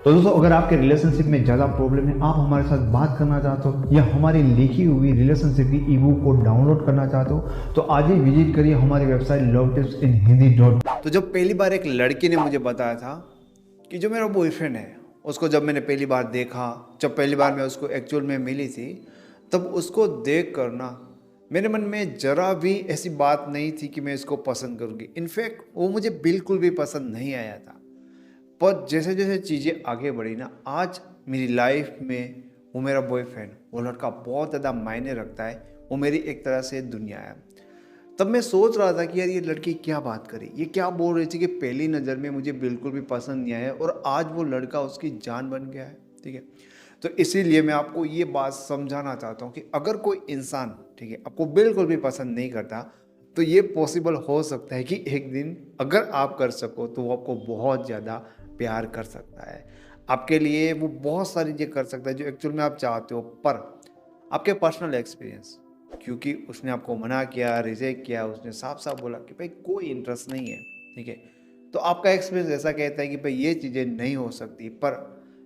तो दोस्तों, अगर आपके रिलेशनशिप में ज़्यादा प्रॉब्लम है, आप हमारे साथ बात करना चाहते हो या हमारी लिखी हुई रिलेशनशिप की ईबुक को डाउनलोड करना चाहते हो, तो आज ही विजिट करिए हमारी वेबसाइट lovetips.in hindi. तो जब पहली बार एक लड़की ने मुझे बताया था कि जो मेरा बॉयफ्रेंड है, उसको जब मैंने पहली बार देखा, जब पहली बार मैं उसको एक्चुअल में मिली थी, तब उसको देख कर ना मेरे मन में ज़रा भी ऐसी बात नहीं थी कि मैं इसको पसंद करूँगी। इनफैक्ट वो मुझे बिल्कुल भी पसंद नहीं आया था। पर जैसे जैसे चीज़ें आगे बढ़ी ना, आज मेरी लाइफ में वो मेरा बॉयफ्रेंड, वो लड़का बहुत ज़्यादा मायने रखता है। वो मेरी एक तरह से दुनिया है। तब मैं सोच रहा था कि यार ये लड़की क्या बात करी, ये क्या बोल रही थी कि पहली नज़र में मुझे बिल्कुल भी पसंद नहीं आया, और आज वो लड़का उसकी जान बन गया है। ठीक है, तो इसीलिए मैं आपको ये बात समझाना चाहता हूँ कि अगर कोई इंसान, ठीक है, आपको बिल्कुल भी पसंद नहीं करता, तो ये पॉसिबल हो सकता है कि एक दिन अगर आप कर सको तो वो आपको बहुत ज़्यादा प्यार कर सकता है। आपके लिए वो बहुत सारी चीज़ें कर सकता है जो एक्चुअल में आप चाहते हो, पर आपके पर्सनल एक्सपीरियंस, क्योंकि उसने आपको मना किया, रिजेक्ट किया, उसने साफ साफ बोला कि भाई कोई इंटरेस्ट नहीं है। ठीक है, तो आपका एक्सपीरियंस ऐसा कहता है कि भाई ये चीज़ें नहीं हो सकती। पर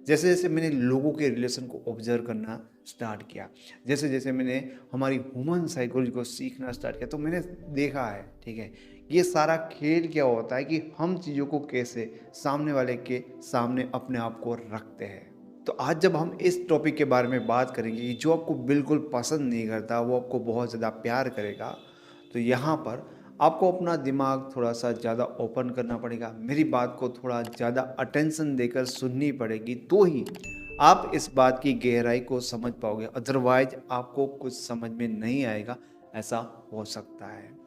जैसे जैसे मैंने लोगों के रिलेशन को ऑब्जर्व करना स्टार्ट किया, जैसे जैसे मैंने हमारी ह्यूमन साइकोलॉजी को सीखना स्टार्ट किया, तो मैंने देखा है, ठीक है, ये सारा खेल क्या होता है कि हम चीज़ों को कैसे सामने वाले के सामने अपने आप को रखते हैं। तो आज जब हम इस टॉपिक के बारे में बात करेंगे कि जो आपको बिल्कुल पसंद नहीं करता वो आपको बहुत ज़्यादा प्यार करेगा, तो यहाँ पर आपको अपना दिमाग थोड़ा सा ज़्यादा ओपन करना पड़ेगा। मेरी बात को थोड़ा ज़्यादा अटेंशन देकर सुननी पड़ेगी, तो ही आप इस बात की गहराई को समझ पाओगे। अदरवाइज आपको कुछ समझ में नहीं आएगा, ऐसा हो सकता है।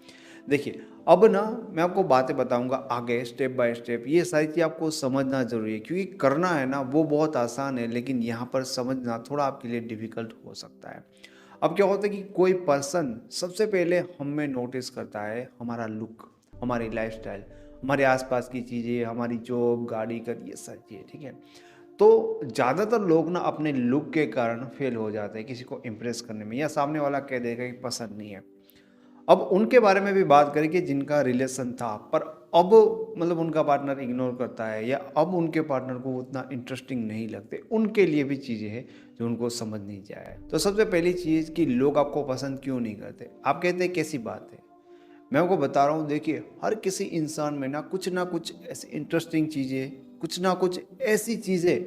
देखिए, अब ना मैं आपको बातें बताऊंगा आगे स्टेप बाय स्टेप। ये सारी चीज़ आपको समझना ज़रूरी है, क्योंकि करना है ना वो बहुत आसान है, लेकिन यहाँ पर समझना थोड़ा आपके लिए डिफ़िकल्ट हो सकता है। अब क्या होता है कि कोई पर्सन सबसे पहले हम में नोटिस करता है हमारा लुक, हमारी लाइफस्टाइल, हमारे आसपास की चीज़ें, हमारी जॉब, गाड़ी का, ये सारी चीज़ें। ठीक है, तो ज़्यादातर लोग ना अपने लुक के कारण फेल हो जाते हैं किसी को इम्प्रेस करने में, या सामने वाला कह देगा कि पसंद नहीं है। अब उनके बारे में भी बात करें कि जिनका रिलेशन था, पर अब मतलब उनका पार्टनर इग्नोर करता है, या अब उनके पार्टनर को उतना इंटरेस्टिंग नहीं लगते, उनके लिए भी चीज़ें हैं जो उनको समझ नहीं जाए। तो सबसे पहली चीज़ कि लोग आपको पसंद क्यों नहीं करते। आप कहते हैं कैसी बात है, मैं आपको बता रहा हूँ। देखिए, हर किसी इंसान में ना कुछ ऐसी इंटरेस्टिंग चीज़ें, कुछ ना कुछ ऐसी चीज़ें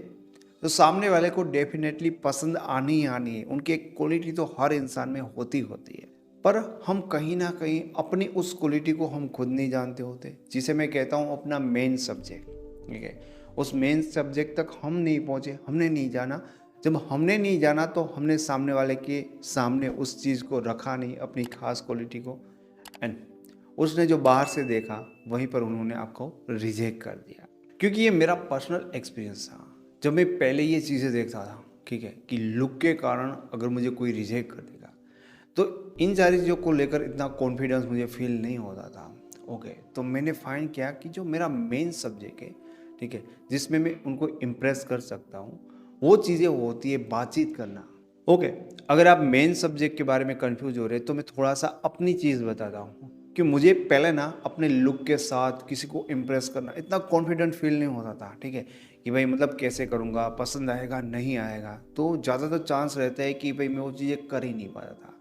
तो सामने वाले को डेफिनेटली पसंद आनी ही आनी है। उनकी एक क्वालिटी तो हर इंसान में होती होती है, पर हम कहीं ना कहीं अपनी उस क्वालिटी को हम खुद नहीं जानते होते, जिसे मैं कहता हूँ अपना मेन सब्जेक्ट। ठीक है, उस मेन सब्जेक्ट तक हम नहीं पहुँचे, हमने नहीं जाना। जब हमने नहीं जाना तो हमने सामने वाले के सामने उस चीज़ को रखा नहीं, अपनी खास क्वालिटी को, एंड उसने जो बाहर से देखा वहीं पर उन्होंने आपको रिजेक्ट कर दिया। क्योंकि ये मेरा पर्सनल एक्सपीरियंस था। जब मैं पहले ये चीज़ें देखता था, ठीक है, कि लुक के कारण अगर मुझे कोई रिजेक्ट कर देगा, तो इन सारी चीज़ों को लेकर इतना कॉन्फिडेंस मुझे फील नहीं होता था। ओके, तो मैंने फाइंड किया कि जो मेरा मेन सब्जेक्ट है, ठीक है, जिसमें मैं उनको इम्प्रेस कर सकता हूँ, वो चीज़ें होती है बातचीत करना। ओके, अगर आप मेन सब्जेक्ट के बारे में कंफ्यूज हो रहे हैं, तो मैं थोड़ा सा अपनी चीज़ बताता हूँ कि मुझे पहले ना अपने लुक के साथ किसी को इम्प्रेस करना इतना कॉन्फिडेंट फील नहीं होता था। ठीक है, कि भाई मतलब कैसे करूँगा, पसंद आएगा नहीं आएगा, तो ज़्यादातर चांस रहता है कि भाई मैं वो चीज़ें कर ही नहीं पाता था,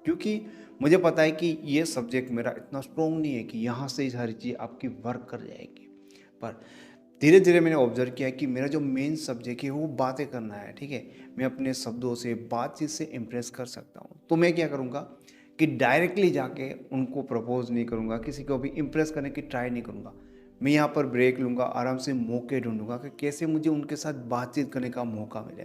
क्योंकि मुझे पता है कि ये सब्जेक्ट मेरा इतना स्ट्रॉन्ग नहीं है कि यहाँ से ही सारी चीज़ आपकी वर्क कर जाएगी। पर धीरे धीरे मैंने ऑब्जर्व किया कि मेरा जो मेन सब्जेक्ट है वो बातें करना है। ठीक है, मैं अपने शब्दों से, बातचीत से इम्प्रेस कर सकता हूँ। तो मैं क्या करूँगा कि डायरेक्टली जाके उनको प्रपोज नहीं करूँगा, किसी को भी इम्प्रेस करने की ट्राई नहीं करूँगा। मैं यहाँ पर ब्रेक लूँगा, आराम से मौके ढूंढूंगा कि कैसे मुझे उनके साथ बातचीत करने का मौका मिले,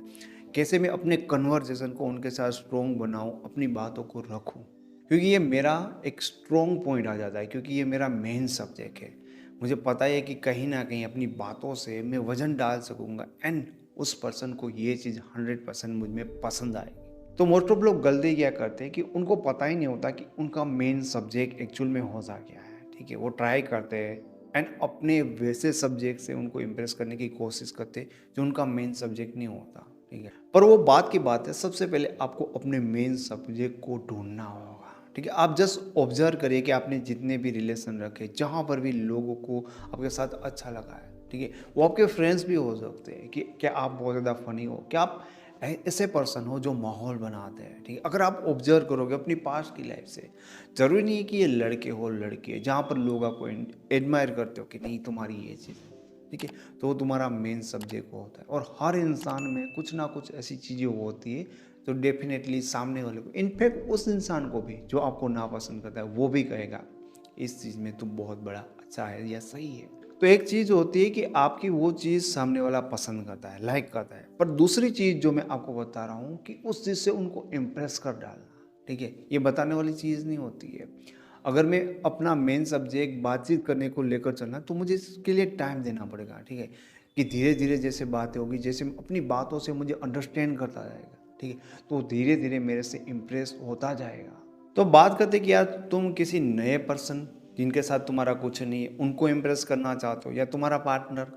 कैसे मैं अपने कन्वर्जेसन को उनके साथ स्ट्रॉन्ग बनाऊँ, अपनी बातों को रखूँ, क्योंकि ये मेरा एक स्ट्रॉन्ग पॉइंट आ जाता है, क्योंकि ये मेरा मेन सब्जेक्ट है। मुझे पता है कि कहीं ना कहीं अपनी बातों से मैं वजन डाल सकूँगा, एंड उस पर्सन को ये चीज़ 100% मुझ में पसंद आएगी। तो मोस्ट ऑफ लोग गलती क्या करते हैं कि उनको पता ही नहीं होता कि उनका मेन सब्जेक्ट एक्चुअल में होता क्या है। ठीक है, वो ट्राई करते हैं एंड अपने वैसे सब्जेक्ट से उनको इम्प्रेस करने की कोशिश करते हैं जो उनका मेन सब्जेक्ट नहीं होता। ठीक है, पर वो बात की बात है, सबसे पहले आपको अपने मेन सब्जेक्ट को ढूंढना होगा। ठीक है, आप जस्ट ऑब्जर्व करिए कि आपने जितने भी रिलेशन रखे, जहाँ पर भी लोगों को आपके साथ अच्छा लगा है, ठीक है। वो आपके फ्रेंड्स भी हो सकते हैं कि क्या आप बहुत ज़्यादा फनी हो, क्या आप ऐसे पर्सन हो जो माहौल बनाते हैं, ठीक है। अगर आप ऑब्जर्व करोगे अपनी पास्ट की लाइफ से, ज़रूरी नहीं है कि ये लड़के हो लड़की है, जहाँ पर लोग आपको एडमायर करते हो कि नहीं तुम्हारी ये चीज़ है, ठीक है, तो वो तुम्हारा मेन सब्जेक्ट होता है। और हर इंसान में कुछ ना कुछ ऐसी चीज़ें होती है तो डेफिनेटली सामने वाले को, इनफैक्ट उस इंसान को भी जो आपको नापसंद करता है, वो भी कहेगा इस चीज़ में तुम बहुत बड़ा अच्छा है या सही है। तो एक चीज़ होती है कि आपकी वो चीज़ सामने वाला पसंद करता है, लाइक करता है, पर दूसरी चीज़ जो मैं आपको बता रहा हूँ कि उस चीज़ से उनको इम्प्रेस कर डालना, ठीक है, ये बताने वाली चीज़ नहीं होती है। अगर मैं अपना मेन सब्जेक्ट बातचीत करने को लेकर चलना, तो मुझे इसके लिए टाइम देना पड़ेगा, ठीक है, कि धीरे धीरे जैसे बातें होगी, जैसे अपनी बातों से मुझे अंडरस्टैंड करता जाएगा, ठीक है, तो धीरे धीरे मेरे से इम्प्रेस होता जाएगा। तो बात करते कि यार तुम किसी नए पर्सन जिनके साथ तुम्हारा कुछ नहीं है उनको इम्प्रेस करना चाहते हो, या तुम्हारा पार्टनर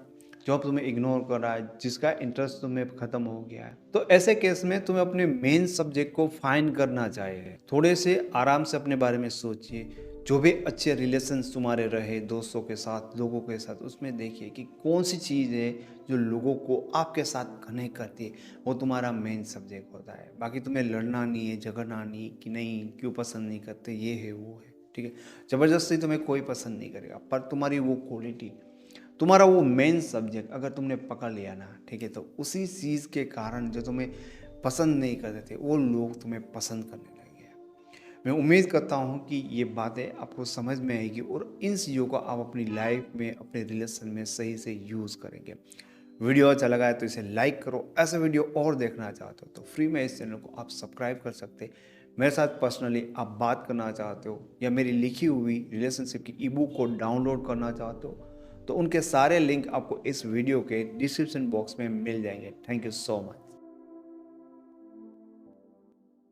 जो अब तुम्हें इग्नोर कर रहा है, जिसका इंटरेस्ट तुम्हें खत्म हो गया है, तो ऐसे केस में तुम्हें अपने मेन सब्जेक्ट को फाइंड करना चाहिए। थोड़े से आराम से अपने बारे में सोचिए, जो भी अच्छे रिलेशंस तुम्हारे रहे दोस्तों के साथ, लोगों के साथ, उसमें देखिए कि कौन सी चीज़ है जो लोगों को आपके साथ कनेक्ट करती है, वो तुम्हारा मेन सब्जेक्ट होता है। बाकी तुम्हें लड़ना नहीं है, झगड़ना नहीं कि नहीं क्यों पसंद नहीं करते, ये है वो है, ठीक है। ज़बरदस्ती तुम्हें कोई पसंद नहीं करेगा, पर तुम्हारी वो क्वालिटी, तुम्हारा वो मेन सब्जेक्ट अगर तुमने पकड़ लिया ना, ठीक है, तो उसी चीज़ के कारण जो तुम्हें पसंद नहीं करते थे वो लोग तुम्हें पसंद करने लगे हैं। मैं उम्मीद करता हूँ कि ये बातें आपको समझ में आएगी और इन चीज़ों को आप अपनी लाइफ में, अपने रिलेशन में सही से यूज़ करेंगे। वीडियो अच्छा लगा है तो इसे लाइक करो। ऐसे वीडियो और देखना चाहते हो तो फ्री में इस चैनल को आप सब्सक्राइब कर सकते हैं। मेरे साथ पर्सनली आप बात करना चाहते हो या मेरी लिखी हुई रिलेशनशिप की ईबुक को डाउनलोड करना चाहते हो, तो उनके सारे लिंक आपको इस वीडियो के डिस्क्रिप्शन बॉक्स में मिल जाएंगे। Thank you so much.